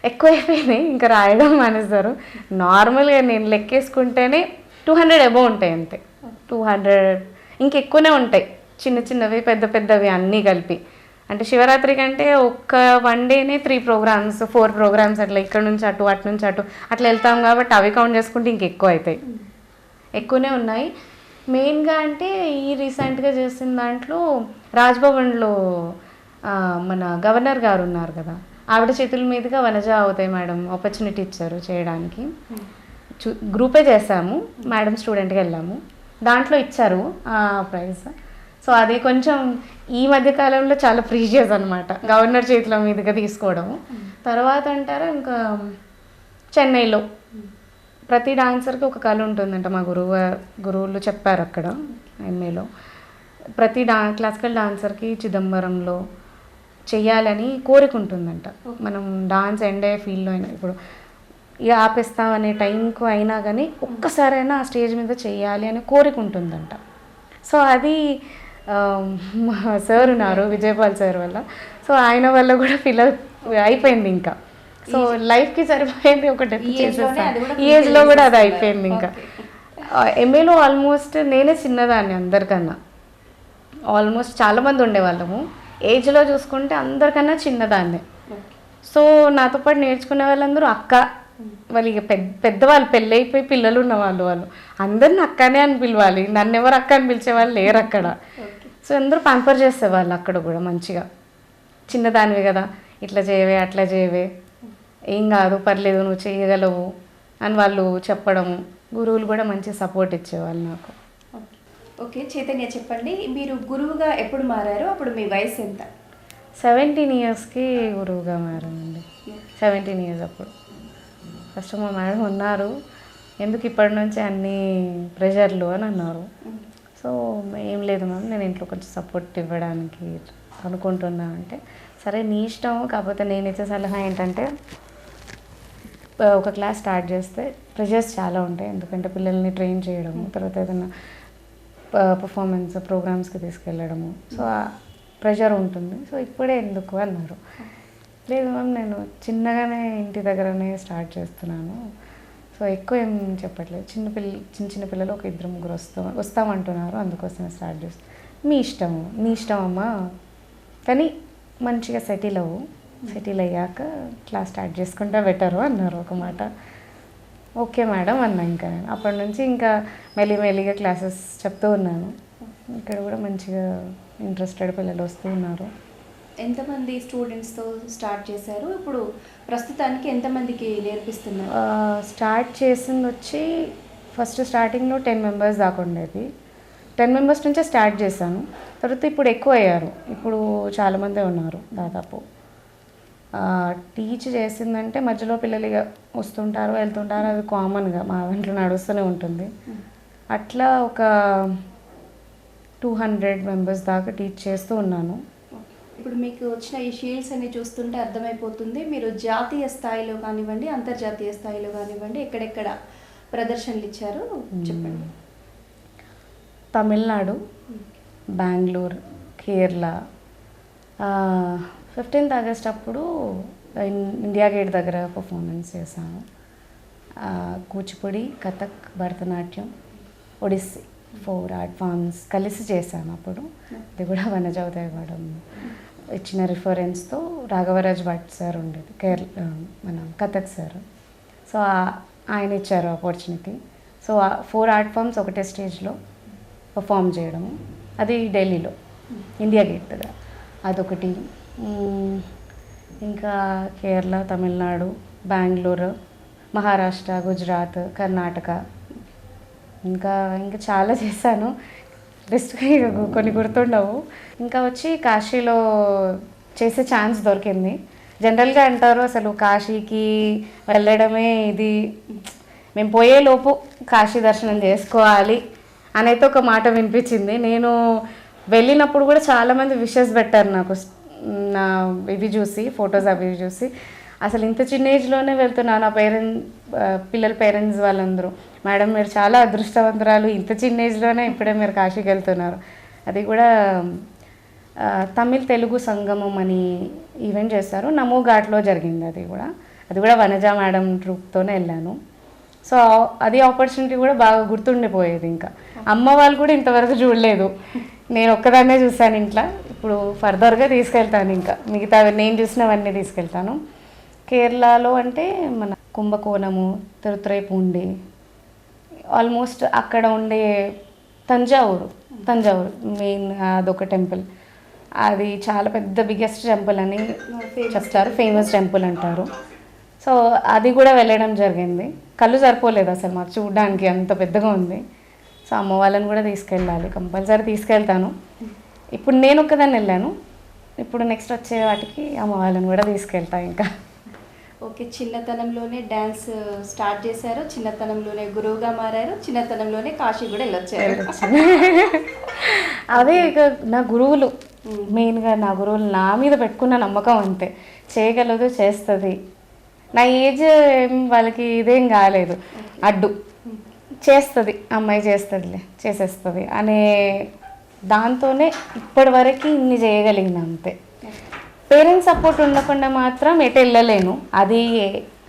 ఎక్కువైపోయినాయి, ఇంకా రాయడం మానేస్తారు. నార్మల్గా నేను లెక్కేసుకుంటేనే 200 ఎబో ఉంటాయి అంతే. 200 ఇంకెక్కువనే ఉంటాయి, చిన్న చిన్నవి పెద్ద పెద్దవి అన్నీ కలిపి. అంటే శివరాత్రి కంటే ఒక్క 1 డేనే 3 ప్రోగ్రామ్స్ 4 ప్రోగ్రామ్స్ అట్లా ఇక్కడ నుంచి అటు అటు నుంచి అటు అట్లా వెళ్తాం కాబట్టి అవి కౌంట్ చేసుకుంటే ఇంకెక్కువ అవుతాయి. ఎక్కువనే ఉన్నాయి. మెయిన్గా అంటే ఈ రీసెంట్గా చేసిన దాంట్లో రాజ్భవన్లో మన గవర్నర్ గారు ఉన్నారు కదా, ఆవిడ చేతుల మీదుగా వనజ అవుతాయి మేడం ఆపర్చునిటీ ఇచ్చారు చేయడానికి. గ్రూపే చేసాము, మేడం స్టూడెంట్గా వెళ్ళాము, దాంట్లో ఇచ్చారు ఆ ప్రైజ్. సో అది కొంచెం ఈ మధ్య కాలంలో చాలా ప్రీషియస్ అనమాట, గవర్నర్ చేతుల మీదుగా తీసుకోవడము. తర్వాత అంటారా ఇంకా చెన్నైలో ప్రతి డాన్సర్కి ఒక కళ ఉంటుందంట, మా గురువులు చెప్పారు అక్కడ ఎంఏలో. ప్రతి క్లాసికల్ డాన్సర్కి చిదంబరంలో చెయ్యాలని కోరిక ఉంటుందంట. మనం డాన్స్ ఎండ్ అయ్యే ఫీల్డ్లో అయినా, ఇప్పుడు ఇక ఆపేస్తాం అనే టైంకు అయినా కానీ ఒక్కసారైనా ఆ స్టేజ్ మీద చెయ్యాలి అనే కోరిక ఉంటుందంట. సో అది సార్ ఉన్నారు విజయపాల్ సార్ వల్ల, సో ఆయన వల్ల కూడా ఫిల్ అయిపోయింది. ఇంకా సో లైఫ్కి సరిపోయింది, ఒక డెప్ చేసేసాను. ఈ ఏజ్లో కూడా అది అయిపోయింది. ఇంకా ఎంఏలో ఆల్మోస్ట్ నేనే చిన్నదాన్ని అందరికన్నా. ఆల్మోస్ట్ చాలామంది ఉండేవాళ్ళము, ఏజ్లో చూసుకుంటే అందరికన్నా చిన్నదాన్నే. సో నాతో పాటు నేర్చుకునే వాళ్ళందరూ అక్క, వాళ్ళు ఇక పెద్దవాళ్ళు పెళ్ళి అయిపోయి పిల్లలు ఉన్నవాళ్ళు, వాళ్ళు అందరిని అక్కనే అని పిలవాలి, నన్ను ఎవరు అక్క అని పిలిచేవాళ్ళు లేరు అక్కడ. సో అందరూ ప్యాంపర్ చేసేవాళ్ళు అక్కడ కూడా మంచిగా, చిన్నదానివి కదా ఇట్లా చేయవే అట్లా చేయవే, ఏం కాదు పర్లేదు నువ్వు చేయగలవు అని వాళ్ళు చెప్పడము. గురువులు కూడా మంచి సపోర్ట్ ఇచ్చేవాళ్ళు నాకు. ఓకే చైతన్య, చెప్పండి మీరు గురువుగా ఎప్పుడు మారారు, అప్పుడు మీ వయసు ఎంత? 17 ఇయర్స్కి గురువుగా మారానండి. 17 ఇయర్స్ అప్పుడు. ఫస్ట్ మా మేడం ఉన్నారు, ఎందుకు ఇప్పటి నుంచి అన్ని ప్రెషర్లు అని అన్నారు. సో ఏం లేదు మ్యామ్, నేను ఇంట్లో కొంచెం సపోర్ట్ ఇవ్వడానికి అనుకుంటున్నా అంటే, సరే నీ ఇష్టం, కాకపోతే నేను ఇచ్చే సలహా ఏంటంటే ఒక క్లాస్ స్టార్ట్ చేస్తే ప్రెషర్స్ చాలా ఉంటాయి, ఎందుకంటే పిల్లల్ని ట్రైన్ చేయడము, తర్వాత ఏదైనా పర్ఫార్మెన్స్ ప్రోగ్రామ్స్కి తీసుకెళ్ళడము, సో ప్రెషర్ ఉంటుంది. సో ఇప్పుడే ఎందుకు అన్నారు. లేదు మ్యామ్, నేను చిన్నగానే ఇంటి దగ్గరనే స్టార్ట్ చేస్తున్నాను, సో ఎక్కువ ఏం చెప్పట్లేదు, చిన్న పిల్లలు ఒక 2-3 వస్తామంటున్నారు, అందుకోసమే స్టార్ట్ చేస్తాను. మీ ఇష్టము, నీ ఇష్టం అమ్మా, కానీ మంచిగా సెటిల్ అవ్వు, సెటిల్ అయ్యాక క్లాస్ స్టార్ట్ చేసుకుంటే బెటరు అన్నారు ఒక మాట. ఓకే మేడం అన్నా. ఇంకా నేను అప్పటి నుంచి ఇంకా మెల్లిగా క్లాసెస్ చెప్తూ ఉన్నాను. ఇక్కడ కూడా మంచిగా ఇంట్రెస్టెడ్ పిల్లలు వస్తూ ఉన్నారు. ఎంతమంది స్టూడెంట్స్తో స్టార్ట్ చేశారు, ఇప్పుడు ప్రస్తుతానికి ఎంతమందికి నేర్పిస్తున్నారు? స్టార్ట్ చేసింది వచ్చి ఫస్ట్ స్టార్టింగ్లో 10 మెంబర్స్ దాకా ఉండేది. 10 మెంబర్స్ నుంచే స్టార్ట్ చేశాను. తర్వాత ఇప్పుడు ఎక్కువ అయ్యారు, ఇప్పుడు చాలామందే ఉన్నారు దాదాపు. టీచ్ చేసిందంటే మధ్యలో పిల్లలు వస్తుంటారు వెళ్తుంటారు, అది కామన్గా మా దాంట్లో నడుస్తూనే ఉంటుంది. అట్లా ఒక 200 మెంబర్స్ దాకా టీచ్ చేస్తూ ఉన్నాను. ఇప్పుడు మీకు వచ్చిన ఈ షీల్డ్స్ అన్ని చూస్తుంటే అర్థమైపోతుంది, మీరు జాతీయ స్థాయిలో కానివ్వండి, అంతర్జాతీయ స్థాయిలో కానివ్వండి ఎక్కడెక్కడ ప్రదర్శనలు ఇచ్చారు చెప్పండి. తమిళనాడు, బెంగళూరు, కేరళ, 15th ఆగస్ట్ అప్పుడు ఇండియా గేట్ దగ్గర పర్ఫార్మెన్స్ చేశాను. కూచిపూడి, కథక్, భరతనాట్యం, ఒడిస్సీ 4 ఆర్ట్ ఫామ్స్ కలిసి చేశాను అప్పుడు. అది కూడా వనజ ఉదయ్ మేడం ఇచ్చిన రిఫరెన్స్తో రాఘవరాజ్ భట్ సార్ ఉండేది మన కథక్ సార్. సో ఆయన ఇచ్చారు ఆపర్చునిటీ. సో 4 ఆర్ట్ ఫామ్స్ ఒకటే స్టేజ్లో పర్ఫామ్ చేయడము, అది ఢిల్లీలో ఇండియా గేట్ దగ్గర అదొకటి. ఇంకా కేరళ, తమిళనాడు, బెంగళూరు, మహారాష్ట్ర, గుజరాత్, కర్ణాటక, ఇంకా ఇంకా చాలా చేశాను. లిస్ట్ కొన్ని గుర్తుండవు. ఇంకా వచ్చి కాశీలో చేసే ఛాన్స్ దొరికింది. జనరల్గా అంటారు అసలు కాశీకి వెళ్ళడమే ఇది, మేము పోయేలోపు కాశీ దర్శనం చేసుకోవాలి అనేది ఒక మాట వినిపించింది. నేను వెళ్ళినప్పుడు కూడా చాలామంది విషెస్ పెట్టారు నాకు, నా ఇవి చూసి, ఫొటోస్ అవి చూసి. అసలు ఇంత చిన్న ఏజ్లోనే వెళ్తున్నాను. నా పిల్లల పేరెంట్స్ వాళ్ళందరూ, మేడం మీరు చాలా అదృష్టవంతురాలు, ఇంత చిన్న ఏజ్లోనే ఇప్పుడే మీరు కాశీకి వెళ్తున్నారు. అది కూడా తమిళ్ తెలుగు సంగమం అని ఈవెంట్ చేస్తారు, నమో ఘాట్లో జరిగింది. అది కూడా వనజ మేడం ట్రూప్తోనే వెళ్ళాను. సో అది ఆపర్చునిటీ కూడా బాగా గుర్తుండిపోయేది. ఇంకా అమ్మ వాళ్ళు కూడా ఇంతవరకు చూడలేదు, నేను ఒక్కదాన్నే చూశాను ఇంట్లో. ఇప్పుడు ఫర్దర్గా తీసుకెళ్తాను, ఇంకా మిగతా నేను చూసినవన్నీ తీసుకెళ్తాను. కేరళలో అంటే మన కుంభకోణము, తిరుతురైపూండి, ఆల్మోస్ట్ అక్కడ ఉండే తంజావూరు మెయిన్ అదొక టెంపుల్. అది చాలా పెద్ద బిగ్గెస్ట్ టెంపుల్ అని చెప్తారు, ఫేమస్ టెంపుల్ అంటారు. సో అది కూడా వెళ్ళడం జరిగింది. కళ్ళు సరిపోలేదు అసలు మాకు చూడడానికి, అంత పెద్దగా ఉంది. సో అమ్మ వాళ్ళని కూడా తీసుకెళ్ళాలి, కంపల్సరీ తీసుకెళ్తాను. ఇప్పుడు నేను ఒక్కదాన్ని వెళ్ళాను, ఇప్పుడు నెక్స్ట్ వచ్చే వాటికి అమ్మ వాళ్ళని కూడా తీసుకెళ్తాను ఇంకా. ఓకే, చిన్నతనంలోనే డ్యాన్స్ స్టార్ట్ చేశారు, చిన్నతనంలోనే గురువుగా మారారు, చిన్నతనంలోనే కాశీ కూడా వెళ్ళొచ్చారు. అదే ఇక నా గురువులు, మెయిన్గా నా గురువులు నా మీద పెట్టుకున్న నమ్మకం అంతే. చేయగలదు, చేస్తుంది. నా ఏజ్ వాళ్ళకి ఇదేం కాలేదు, అడ్డు చేస్తుంది, అమ్మాయి చేస్తుందిలే, చేసేస్తుంది అనే దాంతోనే ఇప్పటి వరకు ఇన్ని చేయగలిగిన అంతే. పేరెంట్స్ సపోర్ట్ ఉండకుండా మాత్రం ఎటు వెళ్ళలేను, అది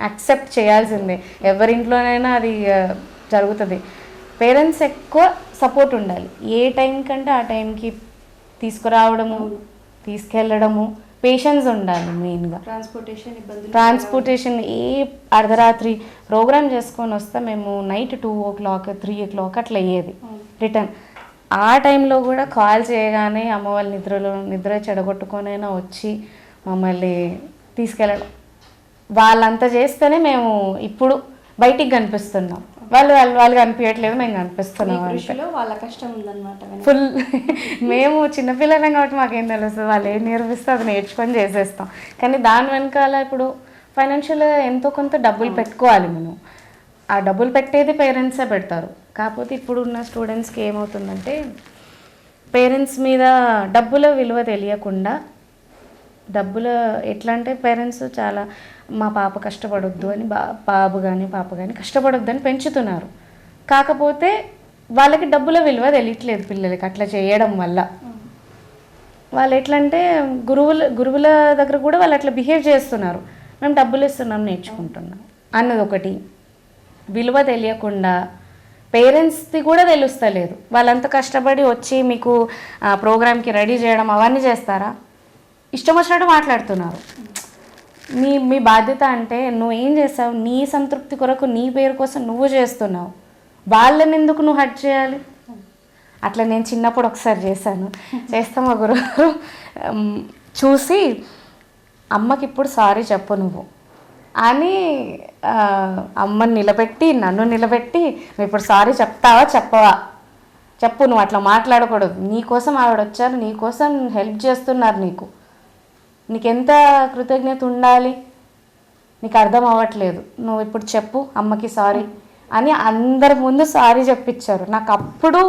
యాక్సెప్ట్ చేయాల్సిందే. ఎవరింట్లోనైనా అది జరుగుతుంది. పేరెంట్స్ ఎక్కువ సపోర్ట్ ఉండాలి, ఏ టైం కంటే ఆ టైంకి తీసుకురావడము, తీసుకెళ్ళడము, పేషెన్స్ ఉండాలి మెయిన్గా. ట్రాన్స్పోర్టేషన్ ఏ అర్ధరాత్రి ప్రోగ్రామ్ చేసుకొని వస్తే మేము నైట్ 2 o'clock 3 o'clock అట్లా అయ్యేది రిటర్న్. ఆ టైంలో కూడా కాల్ చేయగానే అమ్మ వాళ్ళ నిద్ర చెడగొట్టుకొనైనా వచ్చి మమ్మల్ని తీసుకెళ్ళడం, వాళ్ళంతా చేస్తేనే మేము ఇప్పుడు బయటికి కనిపిస్తున్నాం. వాళ్ళు కనిపించట్లేదు, మేము కనిపిస్తున్నాం. వాళ్ళ కష్టం ఉందన్నమాట ఫుల్. మేము చిన్నపిల్లలం కాబట్టి మాకేం తెలుస్తుంది, వాళ్ళు ఏం నేర్పిస్తే అది నేర్చుకొని చేసేస్తాం. కానీ దాని వెనకాల ఇప్పుడు ఫైనాన్షియల్గా ఎంతో కొంత డబ్బులు పెట్టుకోవాలి మనం. ఆ డబ్బులు పెట్టేది పేరెంట్సే పెడతారు. కాకపోతే ఇప్పుడు ఉన్న స్టూడెంట్స్కి ఏమవుతుందంటే పేరెంట్స్ మీద డబ్బుల విలువ తెలియకుండా, ఎట్లా అంటే పేరెంట్స్ చాలా మా పాప కష్టపడొద్దు అని బాబు కానీ పాప కానీ కష్టపడొద్దు అని పెంచుతున్నారు. కాకపోతే వాళ్ళకి డబ్బుల విలువ తెలియట్లేదు పిల్లలకి. అట్లా చేయడం వల్ల వాళ్ళు ఎట్లా అంటే గురువుల దగ్గర కూడా వాళ్ళు అట్లా బిహేవ్ చేస్తున్నారు. మేము డబ్బులు ఇస్తున్నాం, నేర్చుకుంటున్నాం అన్నది ఒకటి. విలువ తెలియకుండా పేరెంట్స్ది కూడా తెలుస్తలేదు. వాళ్ళంతా కష్టపడి వచ్చి మీకు ప్రోగ్రామ్కి రెడీ చేయడం అవన్నీ చేస్తారా? ఇష్టం వచ్చినట్టు మాట్లాడుతున్నారు. మీ బాధ్యత అంటే నువ్వు ఏం చేస్తావు, నీ సంతృప్తి కొరకు నీ పేరు కోసం నువ్వు చేస్తున్నావు, వాళ్ళని ఎందుకు నువ్వు హర్ట్ చేయాలి? అట్లా నేను చిన్నప్పుడు ఒకసారి చేస్తాం. మా గురువు చూసి అమ్మకి ఇప్పుడు సారీ చెప్పు నువ్వు అని అమ్మని నిలబెట్టి నన్ను నిలబెట్టి, నువ్వు ఇప్పుడు సారీ చెప్తావా చెప్పవా, చెప్పు, నువ్వు అట్లా మాట్లాడకూడదు, నీకోసం ఆవిడ వచ్చారు, నీకోసం హెల్ప్ చేస్తున్నారు, నీకెంత కృతజ్ఞత ఉండాలి, నీకు అర్థం అవ్వట్లేదు, నువ్వు ఇప్పుడు చెప్పు అమ్మకి సారీ అని అందరి ముందు సారీ చెప్పించారు. నాకు అప్పుడు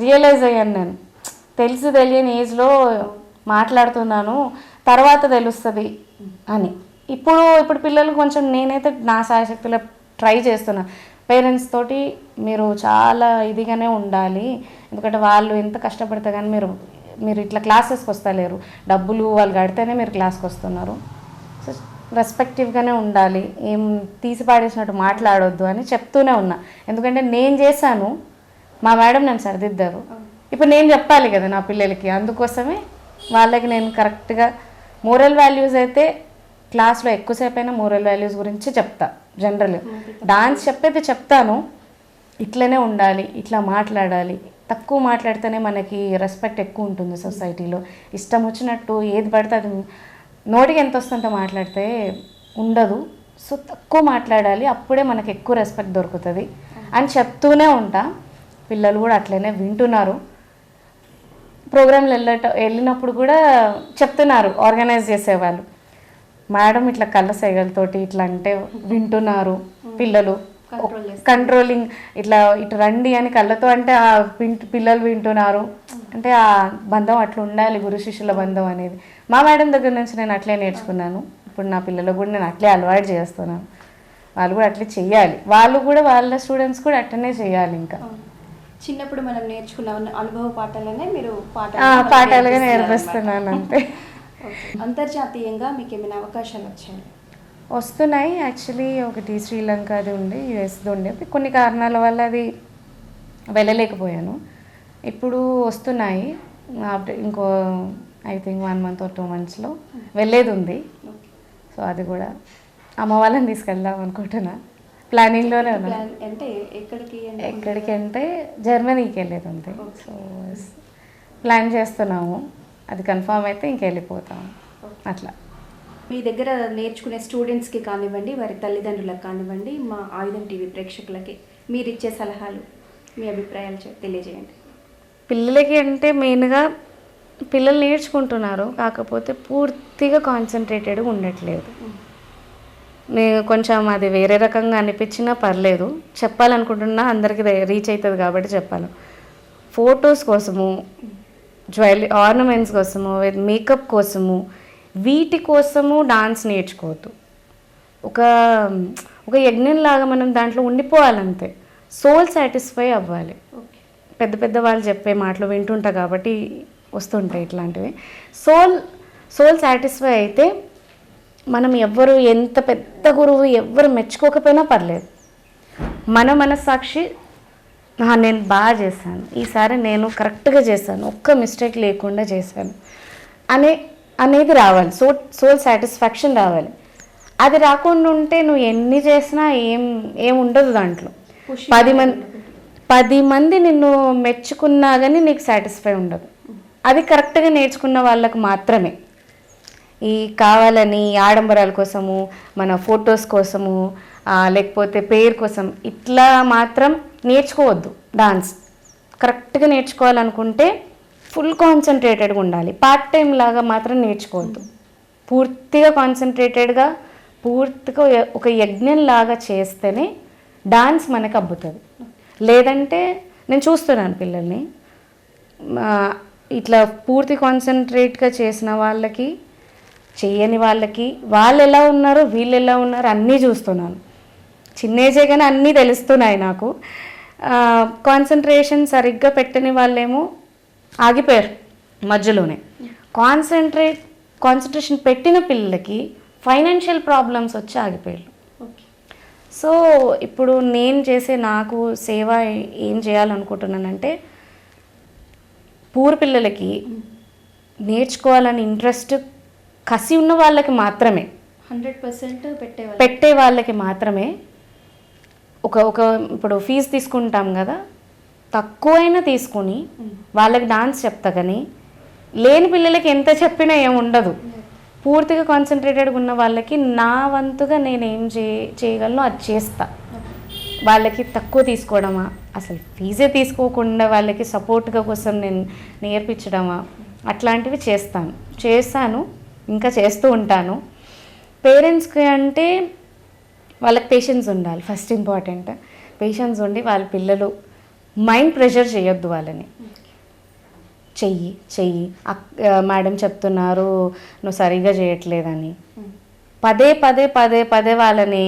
రియలైజ్ అయ్యాను, నేను తెలియని ఏజ్లో మాట్లాడుతున్నాను, తర్వాత తెలుస్తుంది అని. ఇప్పుడు పిల్లలు కొంచెం, నేనైతే నా శాయశక్తిలో ట్రై చేస్తున్నా. పేరెంట్స్ తోటి మీరు చాలా ఇదిగానే ఉండాలి, ఎందుకంటే వాళ్ళు ఎంత కష్టపడితే కానీ మీరు ఇట్లా క్లాసెస్కి వస్తలేరు, డబ్బులు వాళ్ళు కడితేనే మీరు క్లాస్కి వస్తున్నారు. సో రెస్పెక్టివ్గానే ఉండాలి, ఏం తీసి పాడేసినట్టు మాట్లాడొద్దు అని చెప్తూనే ఉన్నా. ఎందుకంటే నేను చేశాను, మా మేడం నన్ను సరిదిద్దారు, ఇప్పుడు నేను చెప్పాలి కదా నా పిల్లలకి. అందుకోసమే వాళ్ళకి నేను కరెక్ట్గా మోరల్ వాల్యూస్ అయితే క్లాస్లో ఎక్కువసేపు అయినా మోరల్ వాల్యూస్ గురించి చెప్తా. జనరల్ డాన్స్ చెప్పేది చెప్తాను, ఇట్లనే ఉండాలి, ఇట్లా మాట్లాడాలి. తక్కువ మాట్లాడితేనే మనకి రెస్పెక్ట్ ఎక్కువ ఉంటుంది సొసైటీలో. ఇష్టం వచ్చినట్టు ఏది పడితే అది నోటికి ఎంత వస్తుందో మాట్లాడితే ఉండదు. సో తక్కువ మాట్లాడాలి, అప్పుడే మనకి ఎక్కువ రెస్పెక్ట్ దొరుకుతుంది అని చెప్తూనే ఉంటా. పిల్లలు కూడా అట్లనే వింటున్నారు. ప్రోగ్రాంలు వెళ్ళినప్పుడు కూడా చెప్తున్నారు ఆర్గనైజ్ చేసేవాళ్ళు, మేడం ఇట్లా కళ్ళ సైగలతోటి ఇట్లా అంటే వింటున్నారు పిల్లలు. కంట్రోలింగ్ ఇట్లా ఇటు రండి అని కళ్ళతో అంటే ఆ పిల్లలు వింటున్నారు. అంటే ఆ బంధం అట్లా ఉండాలి, గురు శిష్యుల బంధం అనేది. మా మేడం దగ్గర నుంచి నేను అట్లే నేర్చుకున్నాను. ఇప్పుడు నా పిల్లలకు కూడా నేను అట్లే అలవాటు చేస్తున్నాను. వాళ్ళు కూడా అట్లే చెయ్యాలి, వాళ్ళు కూడా వాళ్ళ స్టూడెంట్స్ కూడా అట్లనే చేయాలి. ఇంకా చిన్నప్పుడు మనం నేర్చుకున్న అనుభవ పాఠాలనే మీరు పాఠాలుగా నేర్పిస్తున్నాను అంతే. అంతర్జాతీయంగా మీకు ఏమైనా అవకాశాలు వచ్చాయి? వస్తున్నాయి. యాక్చువల్లీ ఒకటి శ్రీలంక అది ఉండే, యుఎస్ది ఉండే, కొన్ని కారణాల వల్ల అది వెళ్ళలేకపోయాను. ఇప్పుడు వస్తున్నాయి. ఇంకో ఐ థింక్ 1 month or 2 monthsలో వెళ్ళేది ఉంది. సో అది కూడా అమ్మ వాళ్ళని తీసుకెళ్దాం అనుకుంటున్నా. ప్లానింగ్లోనే ఉన్నా. అంటే ఎక్కడికి అంటే జర్మనీకి వెళ్ళేది ఉంది. సో ప్లాన్ చేస్తున్నాము, అది కన్ఫామ్ అయితే ఇంకెళ్ళిపోతాము అట్లా. మీ దగ్గర నేర్చుకునే స్టూడెంట్స్కి కానివ్వండి, వారి తల్లిదండ్రులకు కానివ్వండి, మా ఆయుధం టీవీ ప్రేక్షకులకి మీరు ఇచ్చే సలహాలు, మీ అభిప్రాయాలు తెలియజేయండి. పిల్లలకి అంటే మెయిన్గా పిల్లలు నేర్చుకుంటున్నారు, కాకపోతే పూర్తిగా కాన్సన్ట్రేటెడ్గా ఉండట్లేదు. నేను కొంచెం అది వేరే రకంగా అనిపించినా పర్లేదు, చెప్పాలనుకుంటున్నా, అందరికీ రీచ్ అవుతుంది కాబట్టి చెప్పాలి. ఫొటోస్ కోసము, జ్యువెలరీ ఆర్నమెంట్స్ కోసము, మేకప్ కోసము, వీటి కోసము డాన్స్ నేర్చుకోవద్దు. ఒక యజ్ఞంలాగా మనం దాంట్లో ఉండిపోవాలంతే. సోల్ సాటిస్ఫై అవ్వాలి. పెద్ద పెద్ద వాళ్ళు చెప్పే మాటలు వింటుంటా కాబట్టి వస్తుంటాయి ఇట్లాంటివి. సోల్ సాటిస్ఫై అయితే మనం ఎవ్వరు ఎంత పెద్ద గురువు ఎవ్వరు మెచ్చుకోకపోయినా పర్లేదు, మన మనస్సాక్షి నేను బాగా చేశాను, ఈసారి నేను కరెక్ట్గా చేశాను, ఒక్క మిస్టేక్ లేకుండా చేశాను అనేది రావాలి. సోల్ సాటిస్ఫాక్షన్ రావాలి. అది రాకుండా ఉంటే నువ్వు ఎన్ని చేసినా ఏం ఉండదు దాంట్లో. 10 మంది నిన్ను మెచ్చుకున్నా కానీ నీకు సాటిస్ఫై ఉండదు. అది కరెక్ట్గా నేర్చుకున్న వాళ్ళకు మాత్రమే. ఈ కావాలని ఆడంబరాల కోసము, మన ఫొటోస్ కోసము, లేకపోతే పేరు కోసం ఇట్లా మాత్రం నేర్చుకోవద్దు. డాన్స్ కరెక్ట్గా నేర్చుకోవాలనుకుంటే ఫుల్ కాన్సన్ట్రేటెడ్గా ఉండాలి. పార్ట్ టైం లాగా మాత్రం నేర్చుకోవద్దు. పూర్తిగా కాన్సన్ట్రేటెడ్గా, పూర్తిగా ఒక యజ్ఞం లాగా చేస్తేనే డాన్స్ మనకు అబ్బుతుంది. లేదంటే నేను చూస్తున్నాను పిల్లల్ని ఇట్లా పూర్తి కాన్సన్ట్రేట్గా చేసిన వాళ్ళకి, చేయని వాళ్ళకి, వాళ్ళు ఎలా ఉన్నారో వీళ్ళు ఎలా ఉన్నారో అన్నీ చూస్తున్నాను. చిన్న ఏజే కానీ అన్నీ తెలుస్తున్నాయి నాకు. కాన్సన్ట్రేషన్ సరిగ్గా పెట్టని వాళ్ళేమో ఆగిపోయారు మధ్యలోనే. కాన్సన్ట్రేషన్ పెట్టిన పిల్లలకి ఫైనాన్షియల్ ప్రాబ్లమ్స్ వచ్చి ఆగిపోయారు. సో ఇప్పుడు నేను చేసే నాకు సేవ ఏం చేయాలనుకుంటున్నానంటే, పూర్ పిల్లలకి నేర్చుకోవాలని ఇంట్రెస్ట్ కసి ఉన్న వాళ్ళకి మాత్రమే, 100% పెట్టే వాళ్ళకి మాత్రమే ఒక ఇప్పుడు ఫీజు తీసుకుంటాం కదా, తక్కువైనా తీసుకుని వాళ్ళకి డాన్స్ చెప్తా. కానీ లేని పిల్లలకి ఎంత చెప్పినా ఏమి ఉండదు. పూర్తిగా కాన్సన్ట్రేటెడ్గా ఉన్న వాళ్ళకి నా వంతుగా నేను ఏం చేయగలను అది చేస్తా. వాళ్ళకి తక్కువ తీసుకోవడమా, అసలు ఫీజే తీసుకోకుండా వాళ్ళకి సపోర్ట్గా కోసం నేను నేర్పించడమా, అట్లాంటివి చేస్తాను, ఇంకా చేస్తూ ఉంటాను. పేరెంట్స్కి అంటే వాళ్ళకి పేషెన్స్ ఉండాలి. ఫస్ట్ ఇంపార్టెంట్ పేషెన్స్ ఉండి వాళ్ళ పిల్లలు మైండ్ ప్రెషర్ చేయొద్దు వాళ్ళని. చెయ్యి మేడం చెప్తున్నారు నువ్వు సరిగ్గా చేయట్లేదని పదే వాళ్ళని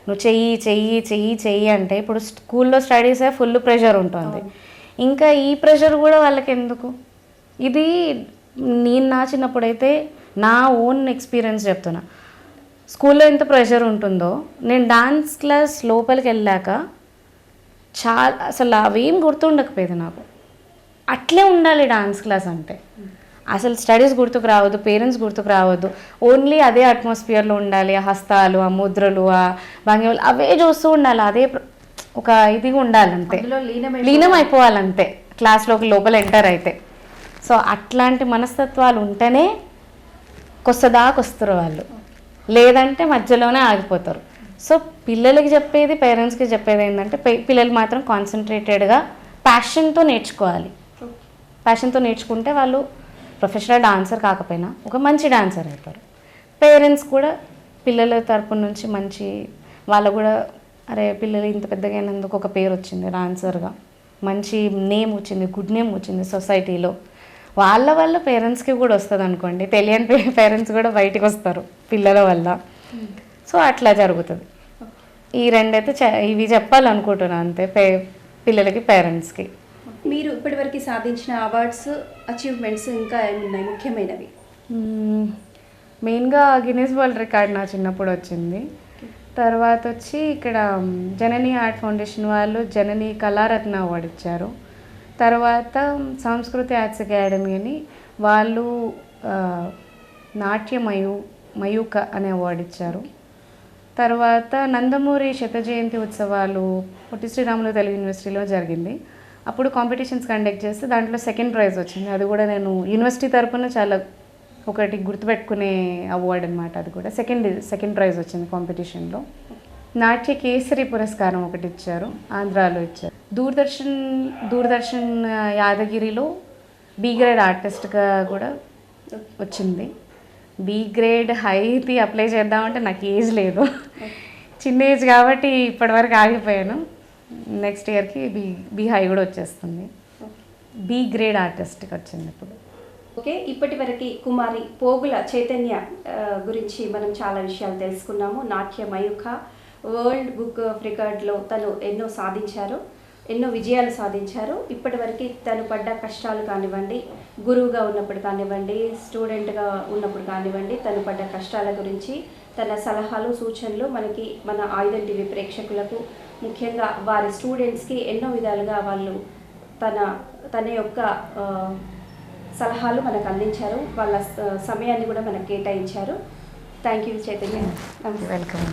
నువ్వు చెయ్యి అంటే, ఇప్పుడు స్కూల్లో స్టడీసే ఫుల్ ప్రెషర్ ఉంటుంది, ఇంకా ఈ ప్రెషర్ కూడా వాళ్ళకి ఎందుకు? ఇది నేను నా చిన్నప్పుడైతే నా ఓన్ ఎక్స్పీరియన్స్ చెప్తున్నా. స్కూల్లో ఎంత ప్రెషర్ ఉంటుందో నేను డాన్స్ క్లాస్ లోపలికి వెళ్ళాక చాలా అసలు అవేం గుర్తుండకపోయేది నాకు. అట్లే ఉండాలి డాన్స్ క్లాస్ అంటే. అసలు స్టడీస్ గుర్తుకు రావద్దు, పేరెంట్స్ గుర్తుకు రావద్దు, ఓన్లీ అదే అట్మాస్ఫియర్లో ఉండాలి. ఆ హస్తాలు, ఆ ముద్రలు, ఆ భంగిమలు అవే చూస్తూ ఉండాలి. అదే ఒక ఇదిగా ఉండాలి అంతే, అందులో లీనం అయిపోవాలంతే క్లాస్లోకి లోపల ఎంటర్ అయితే. సో అట్లాంటి మనస్తత్వాలు ఉంటేనే కొస్తదాకా వస్తారు వాళ్ళు, లేదంటే మధ్యలోనే ఆగిపోతారు. సో పిల్లలకి చెప్పేది, పేరెంట్స్కి చెప్పేది ఏంటంటే పిల్లలు మాత్రం కాన్సన్ట్రేటెడ్గా ప్యాషన్తో నేర్చుకోవాలి. ప్యాషన్తో నేర్చుకుంటే వాళ్ళు ప్రొఫెషనల్ డాన్సర్ కాకపోయినా ఒక మంచి డాన్సర్ అవుతారు. పేరెంట్స్ కూడా పిల్లల తరపు నుంచి మంచి, వాళ్ళు కూడా అరే పిల్లలు ఇంత పెద్దగా అయినందుకు ఒక పేరు వచ్చింది డాన్సర్గా, మంచి నేమ్ వచ్చింది, గుడ్ నేమ్ వచ్చింది సొసైటీలో, వాళ్ళ వల్ల పేరెంట్స్కి కూడా వస్తుంది అనుకోండి. తెలియని పేరెంట్స్ కూడా బయటికి వస్తారు పిల్లల వల్ల. సో అట్లా జరుగుతుంది. ఈ రెండైతే ఇవి చెప్పాలనుకుంటున్నాను అంతే, పిల్లలకి, పేరెంట్స్కి. మీరు ఇప్పటివరకు సాధించిన అవార్డ్స్, అచీవ్మెంట్స్ ఇంకా ఏమున్నాయి ముఖ్యమైనవి? మెయిన్గా గిన్నెస్ వరల్డ్ రికార్డ్ నా చిన్నప్పుడు వచ్చింది. తర్వాత వచ్చి ఇక్కడ జనని ఆర్ట్ ఫౌండేషన్ వాళ్ళు జనని కళారత్న అవార్డు ఇచ్చారు. తర్వాత సంస్కృతి ఆర్ట్స్ అకాడమీ అని వాళ్ళు మయూక అనే అవార్డు ఇచ్చారు. తర్వాత నందమూరి శత జయంతి ఉత్సవాలు పొట్టి శ్రీరాములు తెలుగు యూనివర్సిటీలో జరిగింది. అప్పుడు కాంపిటీషన్స్ కండక్ట్ చేస్తే దాంట్లో సెకండ్ ప్రైజ్ వచ్చింది. అది కూడా నేను యూనివర్సిటీ తరపున చాలా ఒకటి గుర్తుపెట్టుకునే అవార్డు అనమాట. అది కూడా సెకండ్ ప్రైజ్ వచ్చింది కాంపిటీషన్లో. నాట్య కేసరి పురస్కారం ఒకటి ఇచ్చారు, ఆంధ్రాలో ఇచ్చారు. దూరదర్శన్ యాదగిరిలో బి గ్రేడ్ ఆర్టిస్ట్గా కూడా వచ్చింది. బి గ్రేడ్ హైది అప్లై చేద్దామంటే నాకు ఏజ్ లేదు, చిన్న ఏజ్ కాబట్టి ఇప్పటివరకు ఆగిపోయాను. నెక్స్ట్ ఇయర్కి బి హై కూడా వచ్చేస్తుంది. బి గ్రేడ్ ఆర్టిస్ట్కి వచ్చింది ఇప్పుడు. ఓకే, ఇప్పటి వరకు కుమారి పోగుల చైతన్య గురించి మనం చాలా విషయాలు తెలుసుకున్నాము. నాట్య మయూఖ వరల్డ్ బుక్ ఆఫ్ రికార్డ్లో తను ఎన్నో విజయాలు సాధించారు. ఇప్పటివరకు తను పడ్డ కష్టాలు కానివ్వండి, గురువుగా ఉన్నప్పుడు కానివ్వండి, స్టూడెంట్గా ఉన్నప్పుడు కానివ్వండి, తను పడ్డ కష్టాల గురించి తన సలహాలు, సూచనలు మనకి మన ఆయుధం టీవీ ప్రేక్షకులకు, ముఖ్యంగా వారి స్టూడెంట్స్కి ఎన్నో విధాలుగా వాళ్ళు తన యొక్క సలహాలు మనకు అందించారు. వాళ్ళ సమయాన్ని కూడా మనకు కేటాయించారు. Thank you Chaitanya. వెల్కమ్.